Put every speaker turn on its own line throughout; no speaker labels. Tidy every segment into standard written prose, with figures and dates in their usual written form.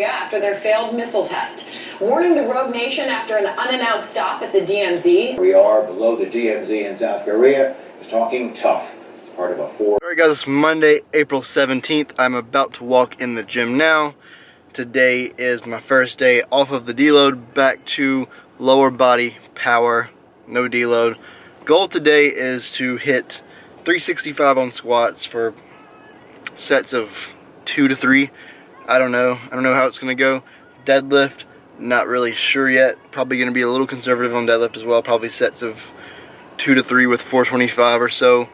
After their failed missile test, warning the rogue nation after an unannounced stop at the DMZ.
We are below the DMZ in South Korea. Is talking tough. It's part of a four.
Alright guys, it's Monday, April 17th. I'm about to walk in the gym now. Today is my first day off of the deload, back to lower body power, no deload. Goal today is to hit 365 on squats for sets of 2 to 3. I don't know how it's going to go. Deadlift, not really sure yet. Probably going to be a little conservative on deadlift as well. Probably sets of 2 to 3 with 425 or so.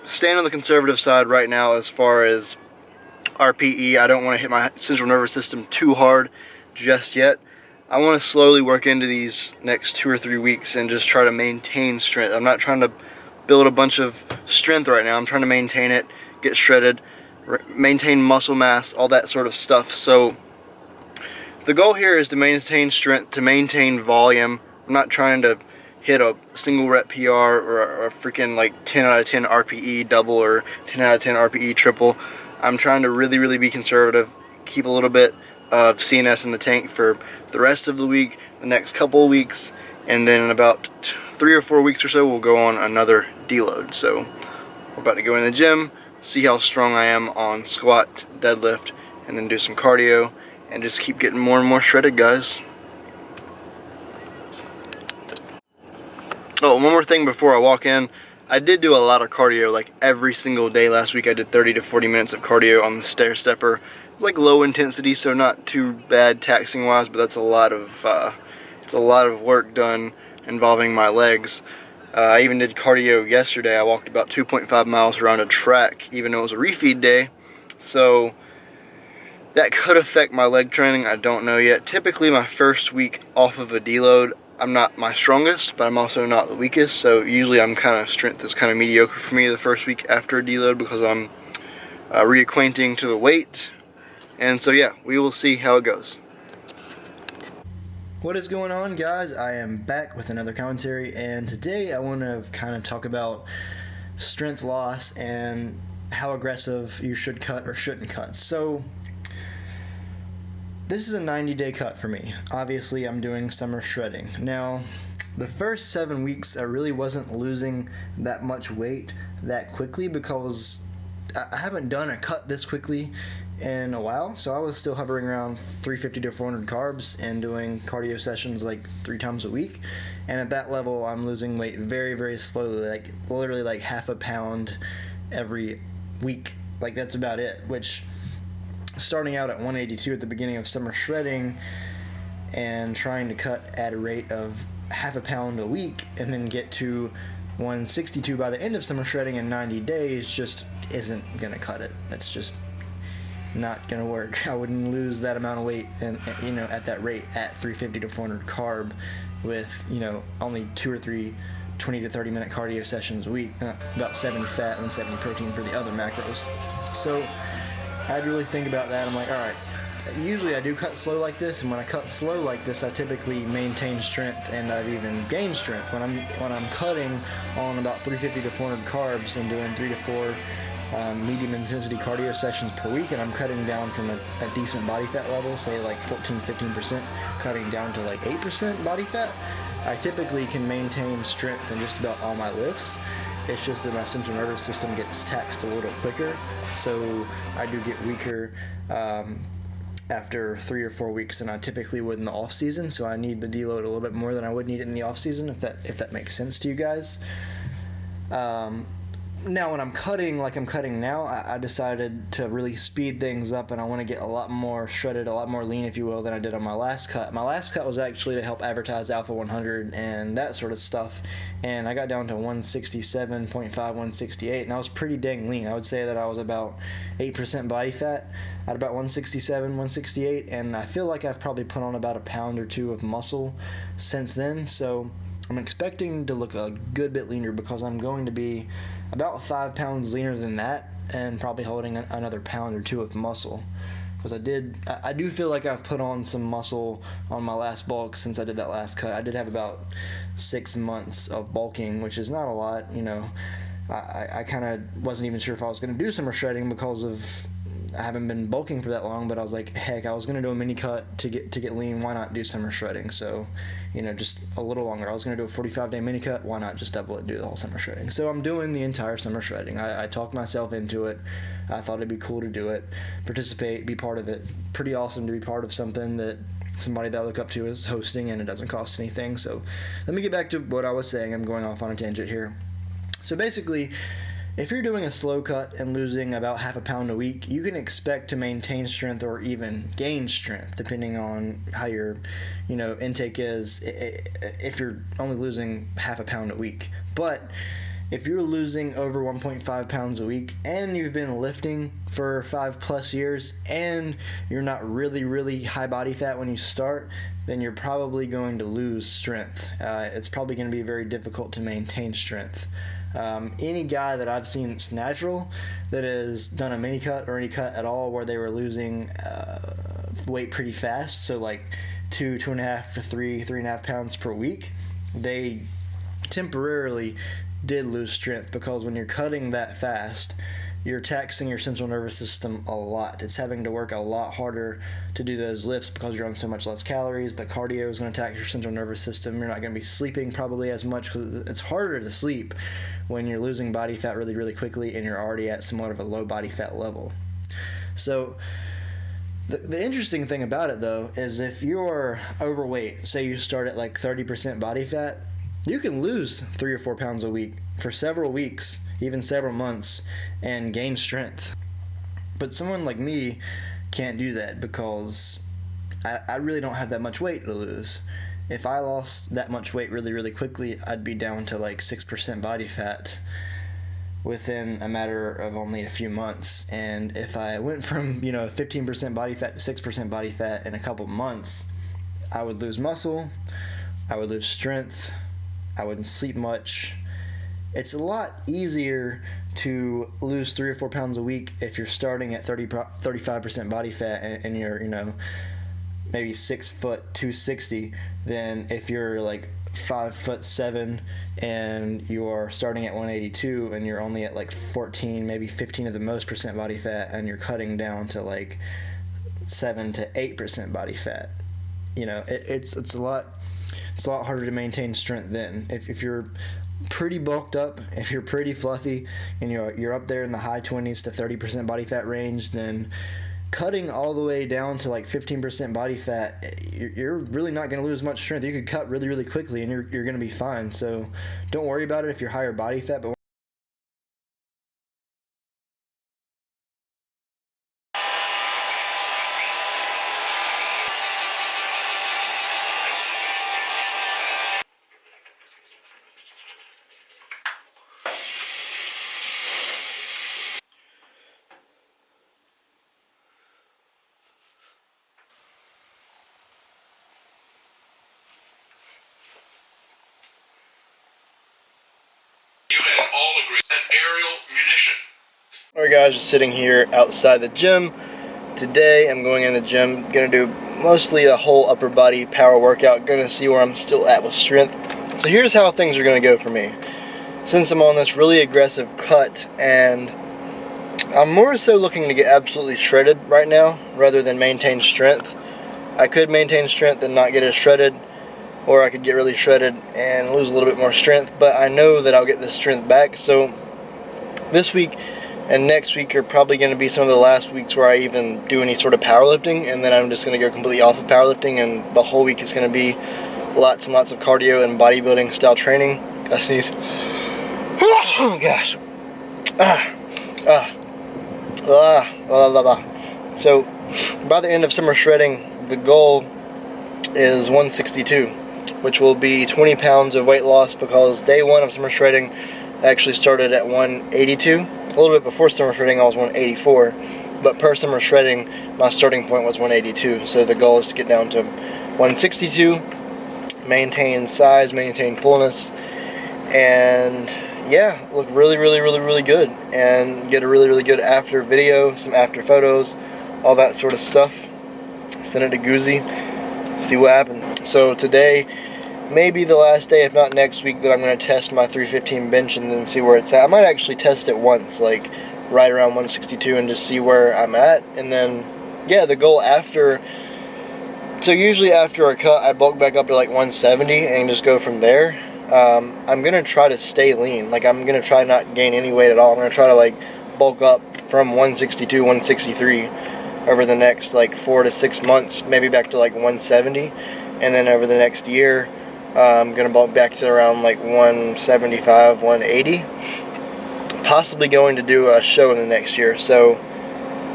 Staying on the conservative side right now as far as RPE. I don't want to hit my central nervous system too hard just yet. I want to slowly work into these next 2 or 3 weeks and just try to maintain strength. I'm not trying to build a bunch of strength right now. I'm trying to maintain it, get shredded, maintain muscle mass, all that sort of stuff. So the goal here is to maintain strength, to maintain volume. I'm not trying to hit a single rep PR or a freaking like 10 out of 10 RPE double or 10 out of 10 RPE triple. I'm trying to really be conservative, keep a little bit of CNS in the tank for the rest of the week, the next couple of weeks, and then in about 3 or 4 weeks or so we'll go on another deload. So we're about to go in the gym, see how strong I am on squat, deadlift, and then do some cardio and just keep getting more and more shredded, guys. Oh, one more thing before I walk in. I did do a lot of cardio like every single day last week. I did 30 to 40 minutes of cardio on the stair stepper. Like low intensity, so not too bad taxing wise, but that's a lot of it's a lot of work done involving my legs. I even did cardio yesterday. I walked about 2.5 miles around a track, even though it was a refeed day. So that could affect my leg training. I don't know yet. Typically, my first week off of a deload, I'm not my strongest, but I'm also not the weakest. So usually, strength is kind of mediocre for me the first week after a deload because I'm reacquainting to the weight. And so yeah, we will see how it goes. What is going on, guys? I am back with another commentary, and today I want to kind of talk about strength loss and how aggressive you should cut or shouldn't cut. So this is a 90-day cut for me. Obviously, I'm doing summer shredding. Now, the first 7 weeks I really wasn't losing that much weight that quickly because I haven't done a cut this quickly in a while, so I was still hovering around 350 to 400 carbs and doing cardio sessions like 3 times a week. And at that level, I'm losing weight very slowly, like literally like half a pound every week. Like that's about it, which starting out at 182 at the beginning of summer shredding and trying to cut at a rate of half a pound a week and then get to 162 by the end of summer shredding in 90 days just isn't gonna cut it. That's just not gonna work. I wouldn't lose that amount of weight and at that rate at 350 to 400 carb with only 2 or 3 20 to 30 minute cardio sessions a week, about 70 fat and 70 protein for the other macros. So I had to really think about that. I'm like, alright, usually I do cut slow like this, and when I cut slow like this I typically maintain strength and I've even gained strength. When I'm cutting on about 350 to 400 carbs and doing 3 to 4 medium intensity cardio sessions per week, and I'm cutting down from a decent body fat level, say like 14-15%, cutting down to like 8% body fat, I typically can maintain strength in just about all my lifts. It's just that my central nervous system gets taxed a little quicker, so I do get weaker after 3 or 4 weeks than I typically would in the off season. So I need the deload a little bit more than I would need it in the off season, if that makes sense to you guys. Now when I'm cutting like I'm cutting now, I decided to really speed things up, and I want to get a lot more shredded, a lot more lean, if you will, than I did on my last cut. My last cut was actually to help advertise ALPHA100 and that sort of stuff, and I got down to 167.5, 168, and I was pretty dang lean. I would say that I was about 8% body fat at about 167, 168, and I feel like I've probably put on about a pound or 2 of muscle since then, so I'm expecting to look a good bit leaner because I'm going to be about 5 pounds leaner than that and probably holding another pound or 2 of muscle. Because I do feel like I've put on some muscle on my last bulk since I did that last cut. I did have about 6 months of bulking, which is not a lot, I kind of wasn't even sure if I was going to do summer shredding because of I haven't been bulking for that long, but I was like, heck, I was gonna do a mini cut to get lean. Why not do summer shredding? So, just a little longer. I was gonna do a 45-day mini cut. Why not just double it, do the whole summer shredding? So I'm doing the entire summer shredding. I talked myself into it. I thought it'd be cool to do it, participate, be part of it. Pretty awesome to be part of something that somebody that I look up to is hosting, and it doesn't cost anything. So let me get back to what I was saying. I'm going off on a tangent here. So basically, if you're doing a slow cut and losing about half a pound a week, you can expect to maintain strength or even gain strength, depending on how your, intake is, if you're only losing half a pound a week. But if you're losing over 1.5 pounds a week and you've been lifting for 5+ years and you're not really, really high body fat when you start, then you're probably going to lose strength. It's probably going to be very difficult to maintain strength. Any guy that I've seen that's natural, that has done a mini cut or any cut at all where they were losing weight pretty fast, so like 2.5 to 3.5 pounds per week, they temporarily did lose strength, because when you're cutting that fast, you're taxing your central nervous system a lot. It's having to work a lot harder to do those lifts because you're on so much less calories. The cardio is going to tax your central nervous system. You're not going to be sleeping probably as much, because it's harder to sleep when you're losing body fat really, really quickly and you're already at somewhat of a low body fat level. So the interesting thing about it, though, is if you're overweight, say you start at like 30% body fat, you can lose 3 or 4 pounds a week for several weeks, even several months, and gain strength. But someone like me can't do that, because I really don't have that much weight to lose. If I lost that much weight really, really quickly, I'd be down to like 6% body fat within a matter of only a few months. And if I went from 15% body fat to 6% body fat in a couple months, I would lose muscle, I would lose strength, I wouldn't sleep much. It's a lot easier to lose 3 or 4 pounds a week if you're starting at 35% body fat and you're, maybe 6 foot 260, than if you're like 5'7" and you're starting at 182 and you're only at like 14, maybe 15 at the most percent body fat, and you're cutting down to like 7 to 8% body fat. It's a lot harder to maintain strength then. If you're pretty bulked up, if you're pretty fluffy, and you're up there in the high 20s to 30% body fat range, then cutting all the way down to like 15% body fat, you're really not going to lose much strength. You could cut really, really quickly and you're going to be fine. So don't worry about it if you're higher body fat. But
You and all agree an aerial munition.
Alright guys, just sitting here outside the gym. Today I'm going in the gym, gonna do mostly a whole upper body power workout, gonna see where I'm still at with strength. So here's how things are gonna go for me. Since I'm on this really aggressive cut, and I'm more so looking to get absolutely shredded right now rather than maintain strength. I could maintain strength and not get as shredded, or I could get really shredded and lose a little bit more strength, but I know that I'll get the strength back. So this week and next week are probably going to be some of the last weeks where I even do any sort of powerlifting, and then I'm just going to go completely off of powerlifting, and the whole week is going to be lots and lots of cardio and bodybuilding style training. I sneeze. Oh gosh. So by the end of summer shredding, the goal is 162, which will be 20 pounds of weight loss, because day one of summer shredding I actually started at 182. A little bit before summer shredding I was 184, but per summer shredding my starting point was 182. So the goal is to get down to 162, maintain size, maintain fullness, and yeah, look really, really, really, really good, and get a really, really good after video, some after photos, all that sort of stuff. Send it to Goozy, see what happens. So today, maybe the last day, if not next week, that I'm going to test my 315 bench and then see where it's at. I might actually test it once, like right around 162 and just see where I'm at. And then, yeah, the goal after, so usually after a cut, I bulk back up to like 170 and just go from there. I'm going to try to stay lean. Like, I'm going to try not gain any weight at all. I'm going to try to, like, bulk up from 162, 163 over the next, like, 4 to 6 months, maybe back to, like, 170. And then over the next year, I'm going to bulk back to around, like, 175, 180. Possibly going to do a show in the next year. So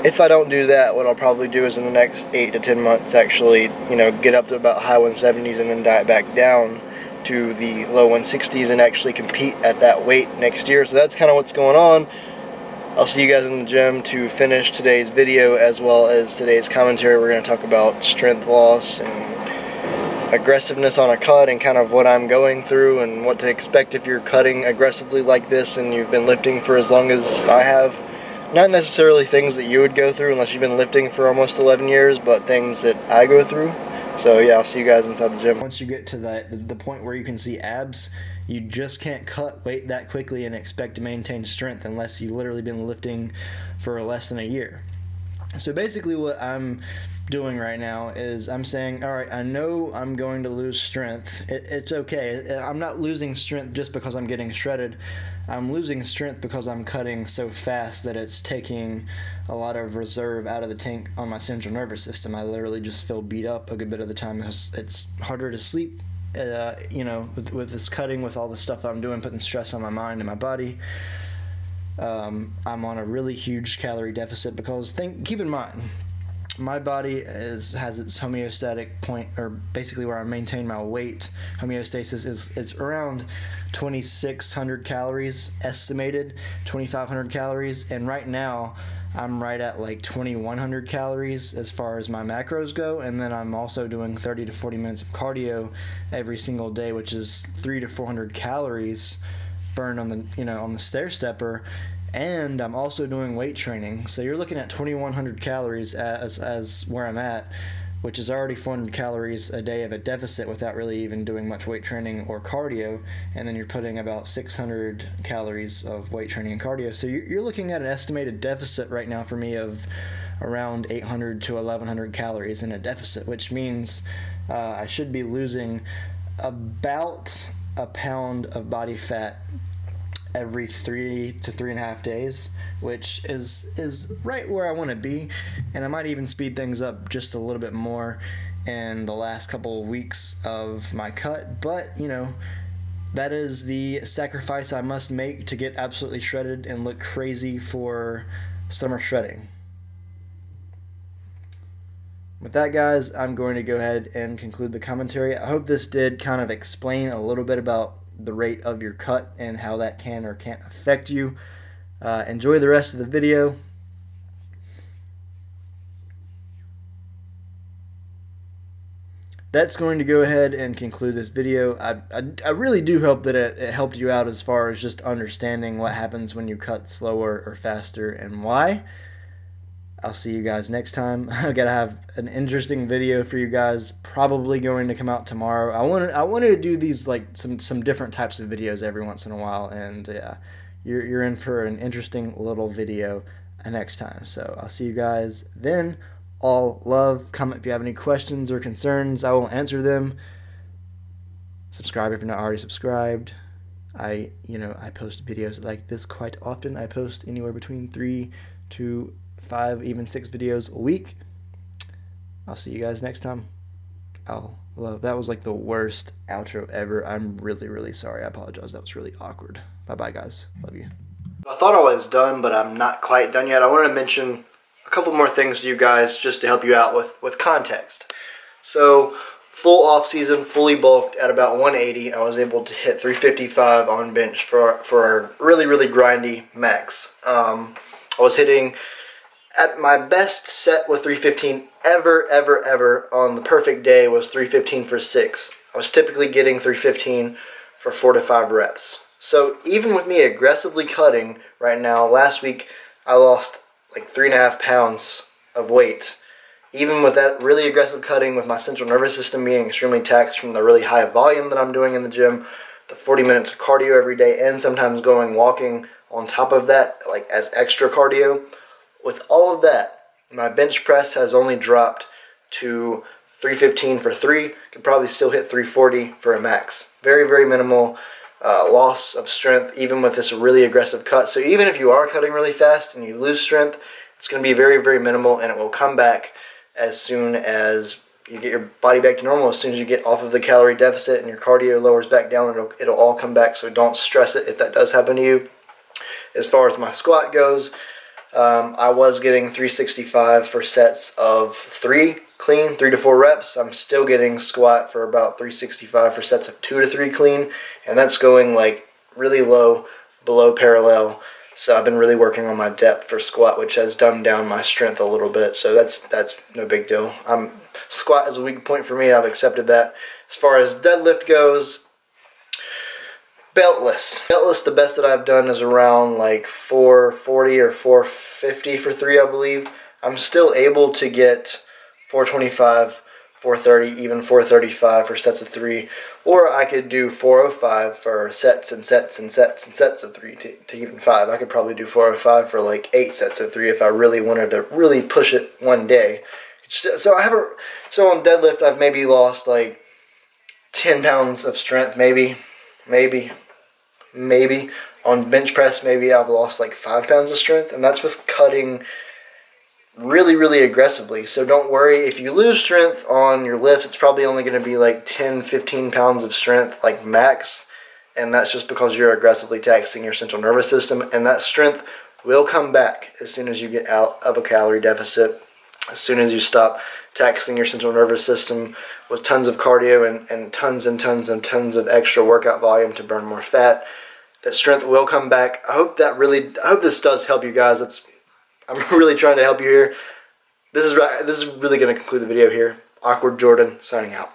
if I don't do that, what I'll probably do is in the next 8 to 10 months actually, you know, get up to about high 170s and then diet back down to the low 160s and actually compete at that weight next year. So that's kind of what's going on. I'll see you guys in the gym to finish today's video as well as today's commentary. We're going to talk about strength loss and aggressiveness on a cut and kind of what I'm going through and what to expect if you're cutting aggressively like this and you've been lifting for as long as I have. Not necessarily things that you would go through unless you've been lifting for almost 11 years, but things that I go through. So yeah, I'll see you guys inside the gym. Once you get to the point where you can see abs, you just can't cut weight that quickly and expect to maintain strength unless you've literally been lifting for less than a year. So basically what I'm doing right now is I'm saying, all right, I know I'm going to lose strength. It's okay. I'm not losing strength just because I'm getting shredded. I'm losing strength because I'm cutting so fast that it's taking a lot of reserve out of the tank on my central nervous system. I literally just feel beat up a good bit of the time because it's harder to sleep, you know, with this cutting, with all the stuff that I'm doing, putting stress on my mind and my body. I'm on a really huge calorie deficit because keep in mind, my body has its homeostatic point, or basically where I maintain my weight homeostasis is around 2,600 calories estimated, 2,500 calories, and right now I'm right at like 2,100 calories as far as my macros go, and then I'm also doing 30 to 40 minutes of cardio every single day, which is 300 to 400 calories burned on the, you know, on the stair stepper. And I'm also doing weight training. So you're looking at 2,100 calories as where I'm at, which is already 400 calories a day of a deficit without really even doing much weight training or cardio. And then you're putting about 600 calories of weight training and cardio. So you're looking at an estimated deficit right now for me of around 800 to 1,100 calories in a deficit, which means I should be losing about a pound of body fat every 3 to 3.5 days, which is right where I want to be, and I might even speed things up just a little bit more in the last couple of weeks of my cut. But you know, that is the sacrifice I must make to get absolutely shredded and look crazy for summer shredding. With that, guys, I'm going to go ahead and conclude the commentary. I hope this did kind of explain a little bit about the rate of your cut and how that can or can't affect you. Enjoy the rest of the video. That's going to go ahead and conclude this video. I really do hope that it helped you out as far as just understanding what happens when you cut slower or faster and why. I'll see you guys next time. I gotta have an interesting video for you guys, probably going to come out tomorrow. I wanted to do these like some different types of videos every once in a while, and yeah, you're in for an interesting little video next time. So I'll see you guys then. All love. Comment if you have any questions or concerns. I will answer them. Subscribe if you're not already subscribed. I post videos like this quite often. I post anywhere between 3 to 5, even 6 videos a week. I'll see you guys next time. That was like the worst outro ever. I'm really sorry. I apologize. That was really awkward. Bye bye, guys. Love you. I thought I was done, but I'm not quite done yet. I wanted to mention a couple more things to you guys just to help you out with context. So full off season, fully bulked at about 180. I was able to hit 355 on bench for a really grindy max. I was hitting at my best set with 315 ever on the perfect day was 315 for 6. I was typically getting 315 for 4 to 5 reps. So even with me aggressively cutting right now, last week I lost like 3.5 pounds of weight. Even with that really aggressive cutting, with my central nervous system being extremely taxed from the really high volume that I'm doing in the gym, the 40 minutes of cardio every day, and sometimes going walking on top of that, like as extra cardio. With all of that, my bench press has only dropped to 315 for 3. Could probably still hit 340 for a max. Very, very minimal loss of strength, even with this really aggressive cut. So even if you are cutting really fast and you lose strength, it's going to be very, very minimal, and it will come back as soon as you get your body back to normal. As soon as you get off of the calorie deficit and your cardio lowers back down, it'll all come back. So don't stress it if that does happen to you. As far as my squat goes, I was getting 365 for sets of 3 clean, 3 to 4 reps. I'm still getting squat for about 365 for sets of 2 to 3 clean, and that's going like really low, below parallel. So I've been really working on my depth for squat, which has dumbed down my strength a little bit. So that's no big deal. Squat is a weak point for me. I've accepted that. As far as deadlift goes, beltless. Beltless, the best that I've done is around like 440 or 450 for 3, I believe. I'm still able to get 425, 430, even 435 for sets of 3. Or I could do 405 for sets and sets and sets and sets of 3 to even 5. I could probably do 405 for like 8 sets of 3 if I really wanted to really push it one day. So on deadlift, I've maybe lost like 10 pounds of strength, maybe. On bench press, maybe I've lost like 5 pounds of strength, and that's with cutting really, really aggressively. So don't worry, if you lose strength on your lifts, it's probably only going to be like 10-15 pounds of strength, like max, and that's just because you're aggressively taxing your central nervous system, and that strength will come back as soon as you get out of a calorie deficit, as soon as you stop taxing your central nervous system with tons of cardio and tons of extra workout volume to burn more fat. That strength will come back. I hope this does help you guys. I'm really trying to help you here. This is really going to conclude the video here. Awkward Jordan signing out.